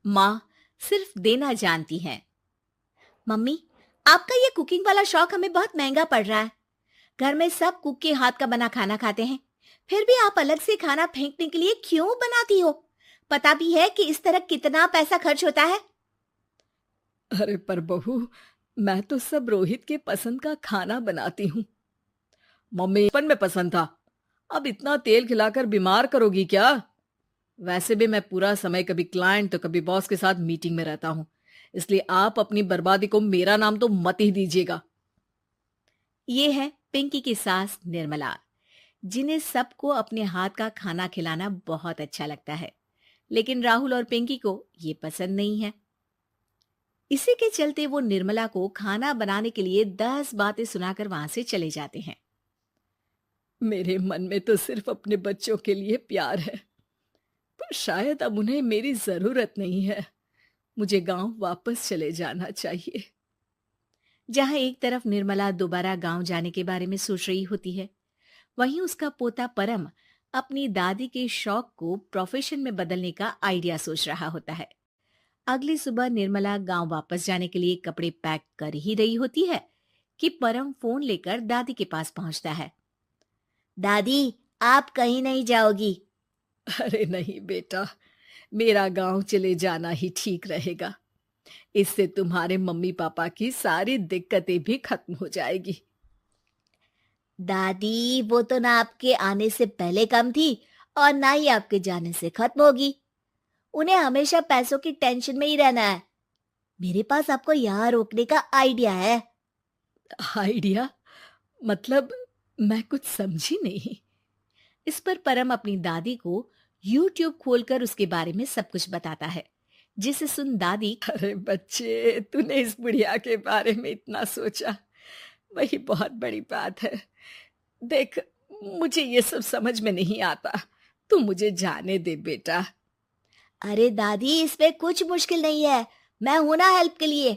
माँ सिर्फ देना जानती हैं। मम्मी, आपका ये कुकिंग वाला शौक हमें बहुत महंगा पड़ रहा है। घर में सब कुक के हाथ का बना खाना खाते हैं, फिर भी आप अलग से खाना फेंकने के लिए क्यों बनाती हो? पता भी है कि इस तरह कितना पैसा खर्च होता है। अरे पर बहू, मैं तो सब रोहित के पसंद का खाना बनाती हूँ। मम्मी बचपन में पसंद था। अब इतना तेल खिलाकर बीमार करोगी क्या? वैसे भी मैं पूरा समय कभी क्लाइंट तो कभी बॉस के साथ मीटिंग में रहता हूँ, इसलिए आप अपनी बर्बादी को मेरा नाम तो मत ही दीजिएगा। ये है पिंकी की सास निर्मला, जिन्हें सबको अपने हाथ का खाना खिलाना बहुत अच्छा लगता है, लेकिन राहुल और पिंकी को ये पसंद नहीं है। इसी के चलते वो निर्मला को खाना बनाने के लिए 10 बातें सुनाकर वहां से चले जाते हैं। मेरे मन में तो सिर्फ अपने बच्चों के लिए प्यार है, पर शायद अब उन्हें मेरी जरूरत नहीं है। मुझे गांव वापस चले जाना चाहिए। जहां एक तरफ निर्मला दोबारा गांव जाने के बारे में सोच रही होती है, वहीं उसका पोता परम अपनी दादी के शौक को प्रोफेशन में बदलने का आइडिया सोच रहा होता है। अगली सुबह निर्मला गांव वापस जाने के लिए कपड़े पैक कर ही रही होती है कि परम फोन लेकर दादी के पास पहुंचता है। दादी, आप कहीं नहीं जाओगी? अरे नहीं बेटा, मेरा गांव चले जाना ही ठीक रहेगा। इससे तुम्हारे मम्मी पापा की सारी दिक्कतें भी खत्म हो जाएगी। दादी, वो तो ना आपके आने से पहले कम थी और ना ही आपके जाने से खत्म होगी। उन्हें हमेशा पैसों की टेंशन में ही रहना है। मेरे पास आपको यहाँ रोकने का आइडिया है। आइडिया? मतलब मैं कुछ समझी नहीं। इस पर परम अपनी दादी को YouTube खोलकर उसके बारे में सब कुछ बताता है, जिसे सुन दादी, अरे बच्चे, तूने इस बुढ़िया के बारे में इतना सोचा, वही बहुत बड़ी बात है। देख, मुझे ये सब समझ में नहीं आता। तू मुझे जाने दे बेटा। अरे दादी, इसमें कुछ मुश्किल नहीं है। मैं हूं ना हेल्प के लिए।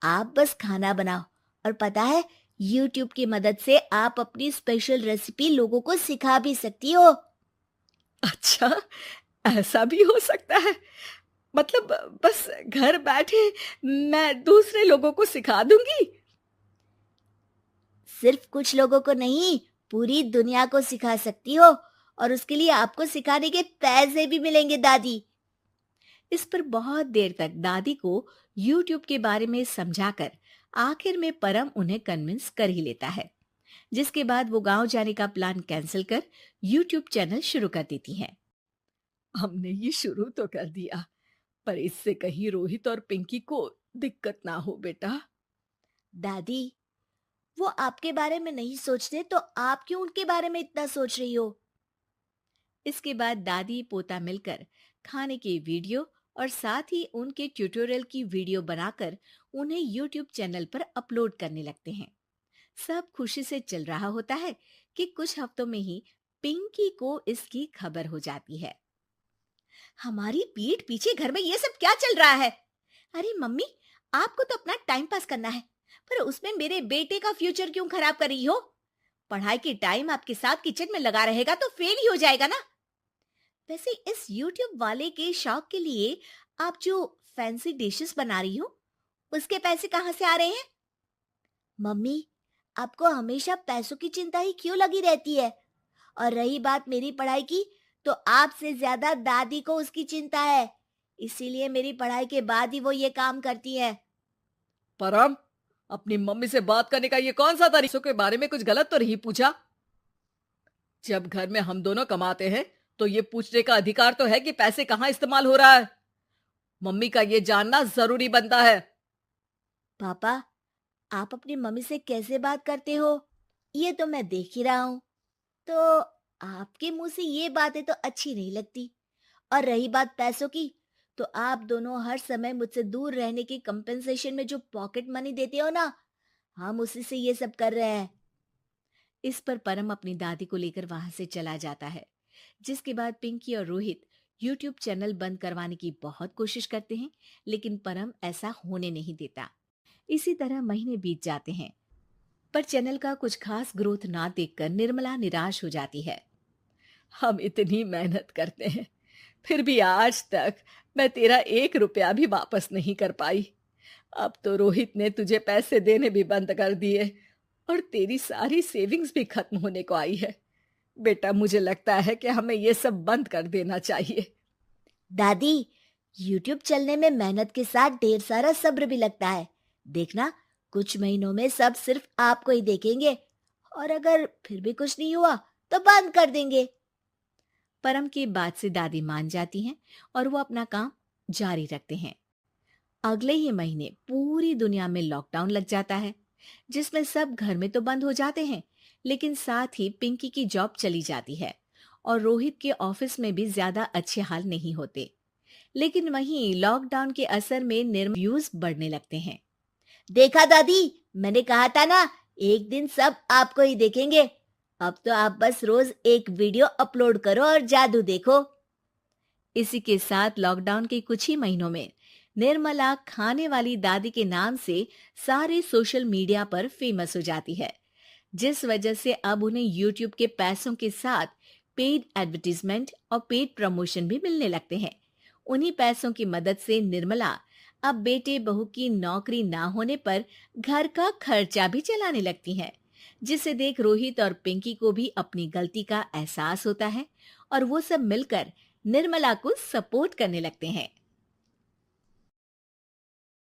आप बस खाना बनाओ, और पता है, YouTube की मदद से आप अपनी स्पेशल रेसिपी लोगों को सिखा भी सकती हो। अच्छा, ऐसा भी हो सकता है? मतलब बस घर बैठे मैं दूसरे लोगों को सिखा दूंगी? सिर्फ कुछ लोगों को नहीं, पूरी दुनिया को सिखा सकती हो, और उसके लिए आपको सिखाने के पैसे भी मिलेंगे दादी। इस पर बहुत देर तक दादी को YouTube के बारे में समझाकर आखिर में परम उन्हें कन्विंस कर ही लेता है, जिसके बाद वो गांव जाने का प्लान कैंसिल कर YouTube चैनल शुरू कर देती हैं। हमने ये शुरू तो कर दिया, पर इससे कहीं रोहित और पिंकी को दिक्कत ना हो बेटा। दादी, वो आपके बारे में नहीं सोचते तो आप क्यों उनके बारे में इतना सोच रही हो? इसके बाद दादी पोता मिलकर खाने की वीडियो और साथ ही उनके ट्यूटोरियल की वीडियो बनाकर उन्हें YouTube चैनल पर अपलोड करने लगते हैं। सब खुशी से चल रहा होता है कि कुछ हफ्तों में ही पिंकी को इसकी खबर हो जाती है। हमारी पीठ पीछे घर में ये सब क्या चल रहा है? अरे मम्मी, आपको तो अपना टाइम पास करना है, पर उसमें मेरे बेटे का फ्यूचर क्यों खराब कर रही हो? पढ़ाई के टाइम आपके साथ किचन में लगा रहेगा तो फेल ही हो जाएगा ना। वैसे इस YouTube वाले के शौक के लिए आप जो फैंसी डिशेस बना रही हो, उसके पैसे कहाँ से आ रहे हैं? मम्मी, आपको हमेशा पैसों की चिंता ही क्यों लगी रहती है? और रही बात मेरी पढ़ाई की, तो आपसे ज्यादा दादी को उसकी चिंता है। इसीलिए मेरी पढ़ाई के बाद ही वो ये काम करती है। परम, अपनी मम्मी से बात करने का ये कौन सा तरीका? के बारे में कुछ गलत तो नहीं पूछा? जब घर में हम दोनों कमाते हैं तो ये पूछने का अधिकार तो है कि पैसे कहाँ इस्तेमाल हो रहा है। मम्मी का ये जानना जरूरी बनता है। पापा, आप अपनी मम्मी से कैसे बात करते हो, ये तो मैं देख ही रहा हूँ। तो आपके मुंह से ये बातें तो अच्छी नहीं लगती। और रही बात पैसों की, तो आप दोनों हर समय मुझसे दूर रहने की कंपेंसेशन में जो पॉकेट मनी देते हो ना, हम उसी से ये सब कर रहे हैं। इस पर परम अपनी दादी को लेकर वहां से चला जाता है, जिसके बाद पिंकी और रोहित YouTube चैनल बंद करवाने की बहुत कोशिश करते हैं, लेकिन परम ऐसा होने नहीं देता। इसी तरह महीने बीत जाते हैं, पर चैनल का कुछ खास ग्रोथ ना देखकर निर्मला निराश हो जाती है। हम इतनी मेहनत करते हैं, फिर भी आज तक मैं तेरा 1 रुपया भी वापस नहीं कर पाई। अब तो रोहित ने तुझे पैसे देने भी बंद कर दिए और तेरी सारी सेविंग्स भी खत्म होने को आई है। बेटा, मुझे लगता है कि हमें ये सब बंद कर देना चाहिए। दादी, यूट्यूब चलने में मेहनत के साथ ढेर सारा सब्र भी लगता है। देखना, कुछ महीनों में सब सिर्फ आपको ही देखेंगे और अगर फिर भी कुछ नहीं हुआ तो बंद कर देंगे। परम की बात से दादी मान जाती हैं और वो अपना काम जारी रखते हैं। अगले ही महीने पूरी दुनिया में लॉकडाउन लग जाता है, जिसमें सब घर में तो बंद हो जाते हैं, लेकिन साथ ही पिंकी की जॉब चली जाती है और रोहित के ऑफिस में भी ज्यादा अच्छे हाल नहीं होते। लेकिन वहीं लॉकडाउन के असर में निर्म व्यूज बढ़ने लगते हैं। देखा दादी, मैंने कहा था ना, एक दिन सब आपको ही देखेंगे। अब तो आप बस रोज एक वीडियो अपलोड करो और जादू देखो। इसी के साथ लॉकडाउन के कुछ ही महीनों में निर्मला खाने वाली दादी के नाम से सारे सोशल मीडिया पर फेमस हो जाती है, जिस वजह से अब उन्हें यूट्यूब के पैसों के साथ पेड एडवर्टीजमेंट और पेड प्रमोशन भी मिलने लगते हैं। उन्हीं पैसों की मदद से निर्मला अब बेटे बहू की नौकरी ना होने पर घर का खर्चा भी चलाने लगती हैं, जिसे देख रोहित और पिंकी को भी अपनी गलती का एहसास होता है और वो सब मिलकर निर्मला को सपोर्ट करने लगते हैं।